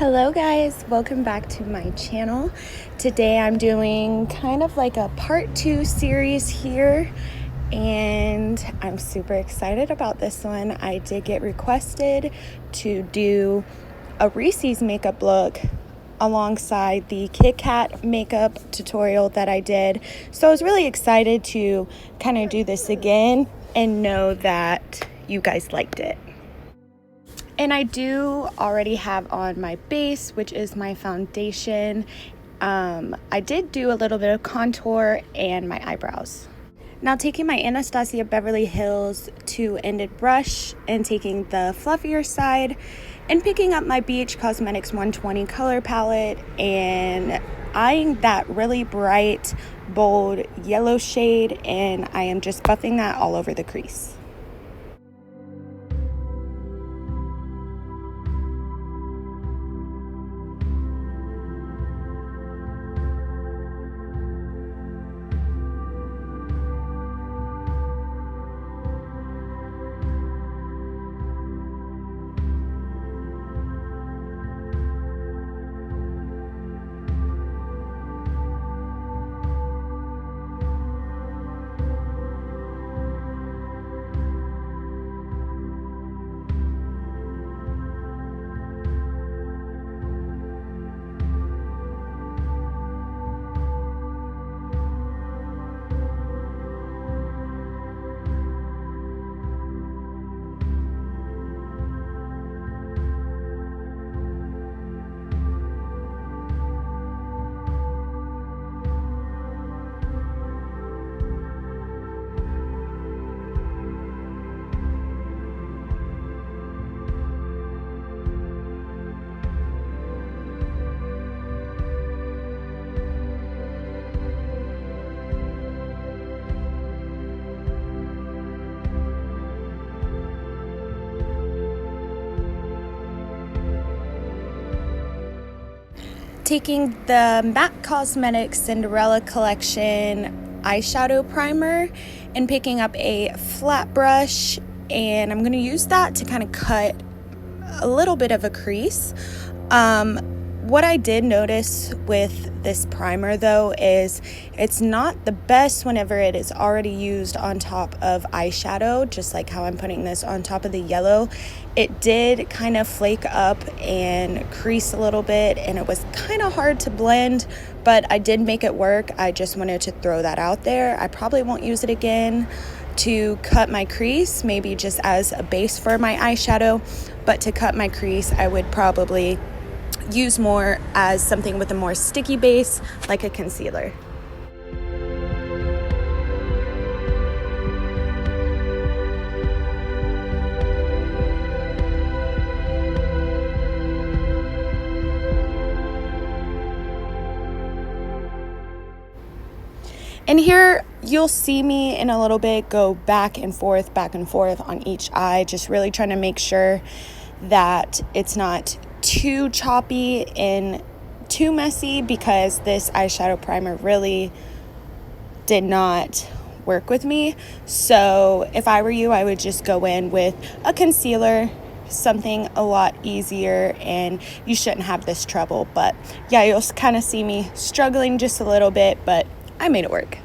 Hello guys, welcome back to my channel. Today I'm doing kind of like a part 2 series here, and I'm super excited about this one. I did get requested to do a Reese's makeup look alongside the Kit Kat makeup tutorial that I did. So I was really excited to kind of do this again and know that you guys liked it. And I do already have on my base, which is my foundation. I did do a little bit of contour and my eyebrows. Now taking my Anastasia Beverly Hills 2-ended brush and taking the fluffier side and picking up my Cameo Cosmetics 120 color palette and eyeing that really bright, bold yellow shade, and I am just buffing that all over the crease. Taking the Cameo Cosmetics Cinderella Collection eyeshadow primer and picking up a flat brush, and I'm going to use that to kind of cut a little bit of a crease. What I did notice with this primer though is it's not the best whenever it is already used on top of eyeshadow, just like how I'm putting this on top of the yellow. It did kind of flake up and crease a little bit, and it was kind of hard to blend, but I did make it work. I just wanted to throw that out there. I probably won't use it again to cut my crease, maybe just as a base for my eyeshadow, but to cut my crease I would probably use more as something with a more sticky base, like a concealer. And here you'll see me in a little bit go back and forth on each eye, just really trying to make sure that it's not too choppy and too messy, because this eyeshadow primer really did not work with me. So if I were you, I would just go in with a concealer, something a lot easier, and you shouldn't have this trouble. But yeah, you'll kind of see me struggling just a little bit, but I made it work.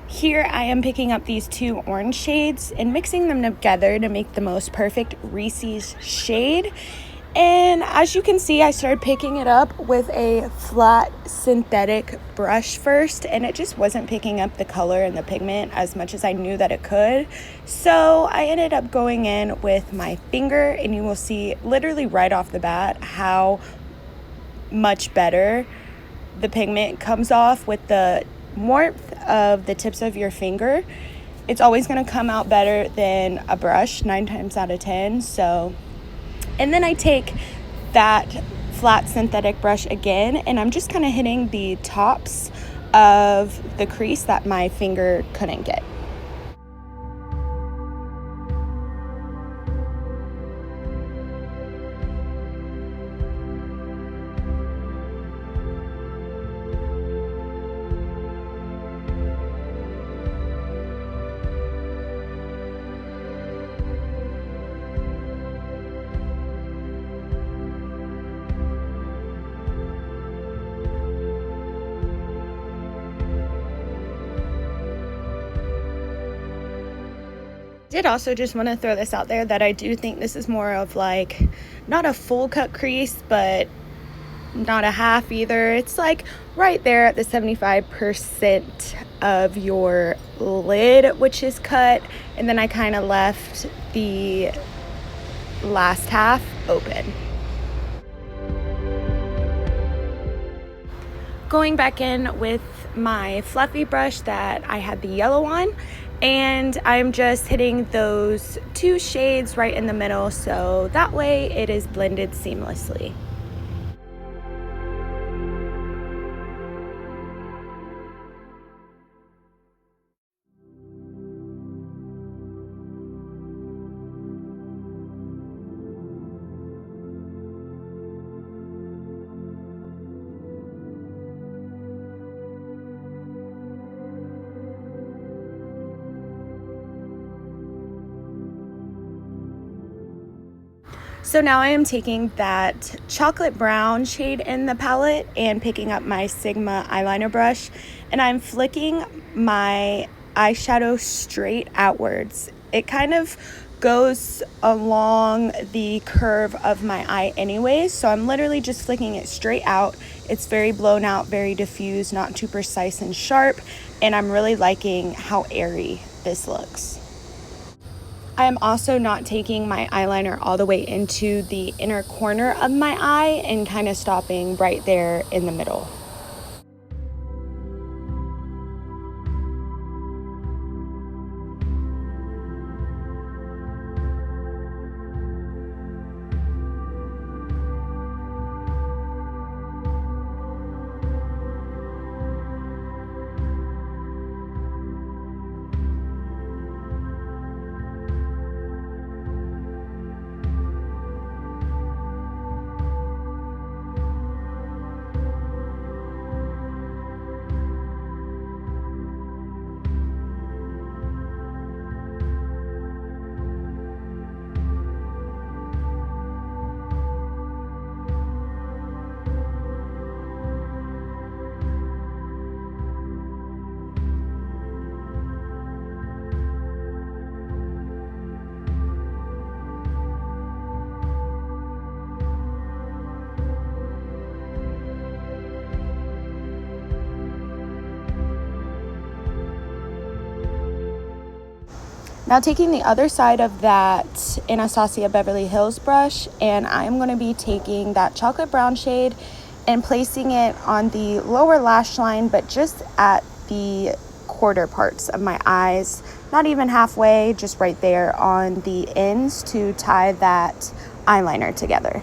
Here I am picking up these two orange shades and mixing them together to make the most perfect Reese's shade. And as you can see, I started picking it up with a flat synthetic brush first, and it just wasn't picking up the color and the pigment as much as I knew that it could. So I ended up going in with my finger, and you will see literally right off the bat how much better the pigment comes off with the warmth of the tips of your finger. it's always going to come out better than a brush 9 times out of 10. So, and then I take that flat synthetic brush again, and I'm just kind of hitting the tops of the crease that my finger couldn't get. Did also just want to throw this out there that I do think this is more of like not a full cut crease, but not a half either. It's like right there at the 75% of your lid, which is cut, and then I kind of left the last half open. Going back in with my fluffy brush that I had the yellow on, and I'm just hitting those 2 shades right in the middle, so that way it is blended seamlessly. So now I am taking that chocolate brown shade in the palette and picking up my Sigma eyeliner brush, and I'm flicking my eyeshadow straight outwards. It kind of goes along the curve of my eye anyways, so I'm literally just flicking it straight out. It's very blown out, very diffused, not too precise and sharp, and I'm really liking how airy this looks. I am also not taking my eyeliner all the way into the inner corner of my eye and kind of stopping right there in the middle. Now taking the other side of that Anastasia Beverly Hills brush, and I'm going to be taking that chocolate brown shade and placing it on the lower lash line, but just at the quarter parts of my eyes, not even halfway, just right there on the ends to tie that eyeliner together.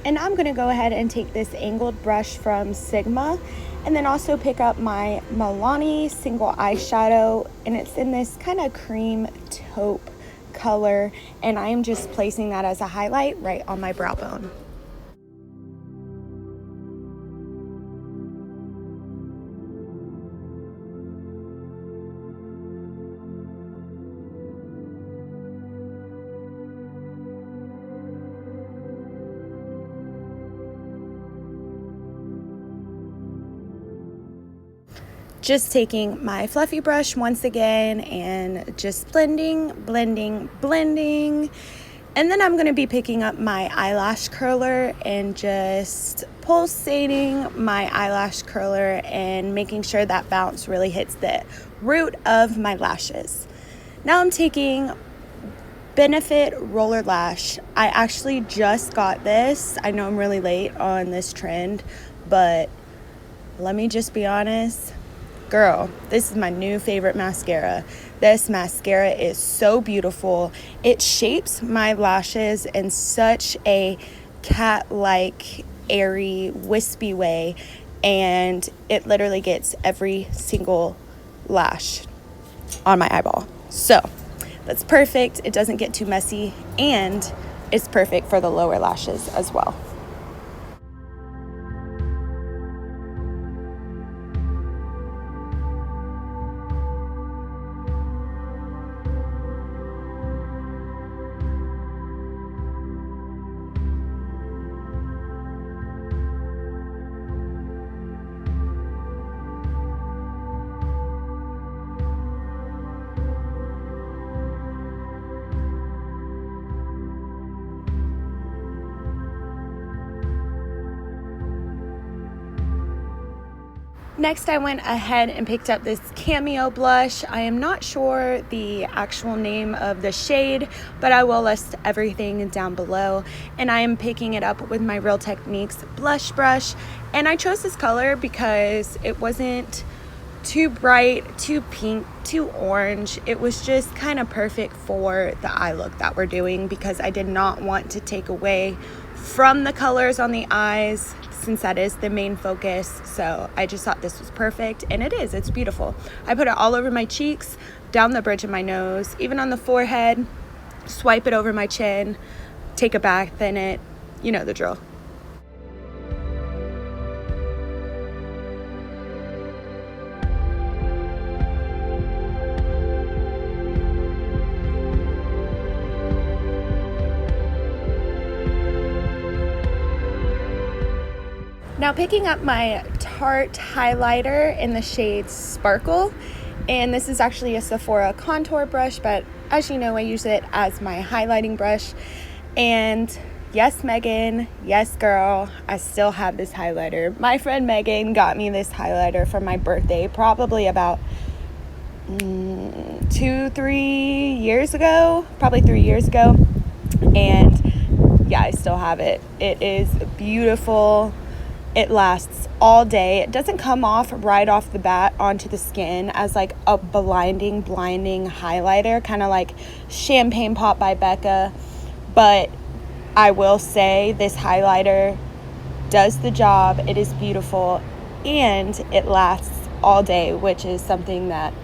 And I'm going to go ahead and take this angled brush from Sigma and then also pick up my Milani single eyeshadow, and it's in this kind of cream taupe color, and I am just placing that as a highlight right on my brow bone. just taking my fluffy brush once again and just blending. And then I'm going to be picking up my eyelash curler and just pulsating my eyelash curler and making sure that bounce really hits the root of my lashes. Now I'm taking Benefit Roller Lash. I actually just got this. I know I'm really late on this trend, but let me just be honest. Girl, this is my new favorite mascara. This mascara is so beautiful. It shapes my lashes in such a cat-like, airy, wispy way, and it literally gets every single lash on my eyeball. So that's perfect. It doesn't get too messy, and it's perfect for the lower lashes as well. Next, I went ahead and picked up this Cameo blush. I am not sure the actual name of the shade, but I will list everything down below. And I am picking it up with my Real Techniques blush brush. And I chose this color because it wasn't too bright, too pink, too orange. It was just kind of perfect for the eye look that we're doing, because I did not want to take away from the colors on the eyes, since that is the main focus. So I just thought this was perfect, and it is. It's beautiful. I put it all over my cheeks, down the bridge of my nose, even on the forehead, swipe it over my chin, take a bath in it. You know the drill. Now picking up my Tarte highlighter in the shade Sparkle, and this is actually a Sephora contour brush, but as you know, I use it as my highlighting brush. And yes, Megan, yes, girl, I still have this highlighter. My friend Megan got me this highlighter for my birthday probably about 2-3 years ago, probably 3 years ago. And yeah, I still have it. It is beautiful. It lasts all day. It doesn't come off right off the bat onto the skin as like a blinding highlighter, kind of like Champagne Pop by Becca. But I will say this highlighter does the job. It is beautiful, and it lasts all day, which is something that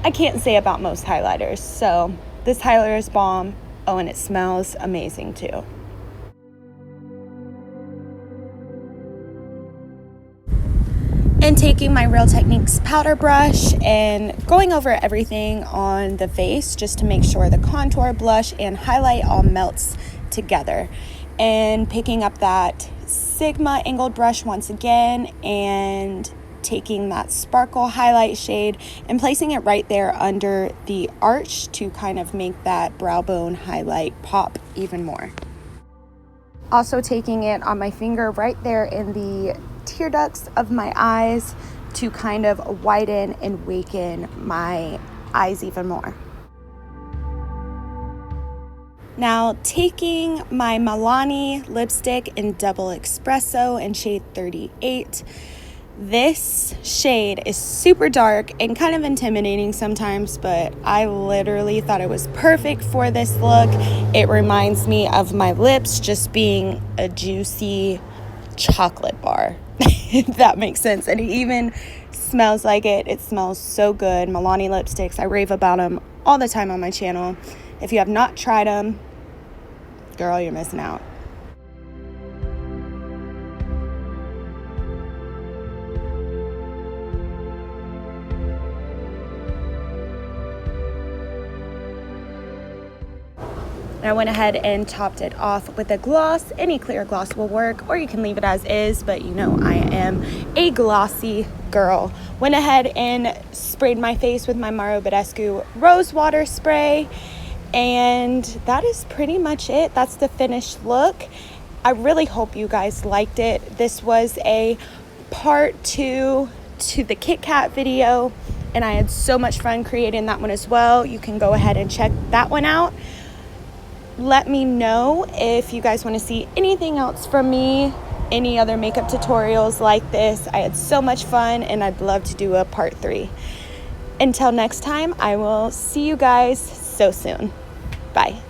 I can't say about most highlighters. So this highlighter is bomb. Oh, and it smells amazing too. And taking my Real Techniques powder brush and going over everything on the face just to make sure the contour, blush, and highlight all melts together. And picking up that Sigma angled brush once again and taking that Sparkle highlight shade and placing it right there under the arch to kind of make that brow bone highlight pop even more. Also taking it on my finger right there in the tear ducts of my eyes to kind of widen and waken my eyes even more. Now taking my Milani lipstick in Double Espresso in shade 38. This shade is super dark and kind of intimidating sometimes, but I literally thought it was perfect for this look. It reminds me of my lips just being a juicy chocolate bar, if that makes sense. And it even smells like it. It smells so good. Milani lipsticks, I rave about them all the time on my channel. If you have not tried them, girl, you're missing out. And I went ahead and topped it off with a gloss. Any clear gloss will work, or you can leave it as is, but you know I am a glossy girl. Went ahead and sprayed my face with my Mario Badescu Rose Water Spray, and that is pretty much it. That's the finished look. I really hope you guys liked it. This was a part 2 to the Kit Kat video, and I had so much fun creating that one as well. You can go ahead and check that one out. Let me know if you guys want to see anything else from me, any other makeup tutorials like this. I had so much fun, and I'd love to do a part 3. Until next time, I will see you guys so soon. Bye.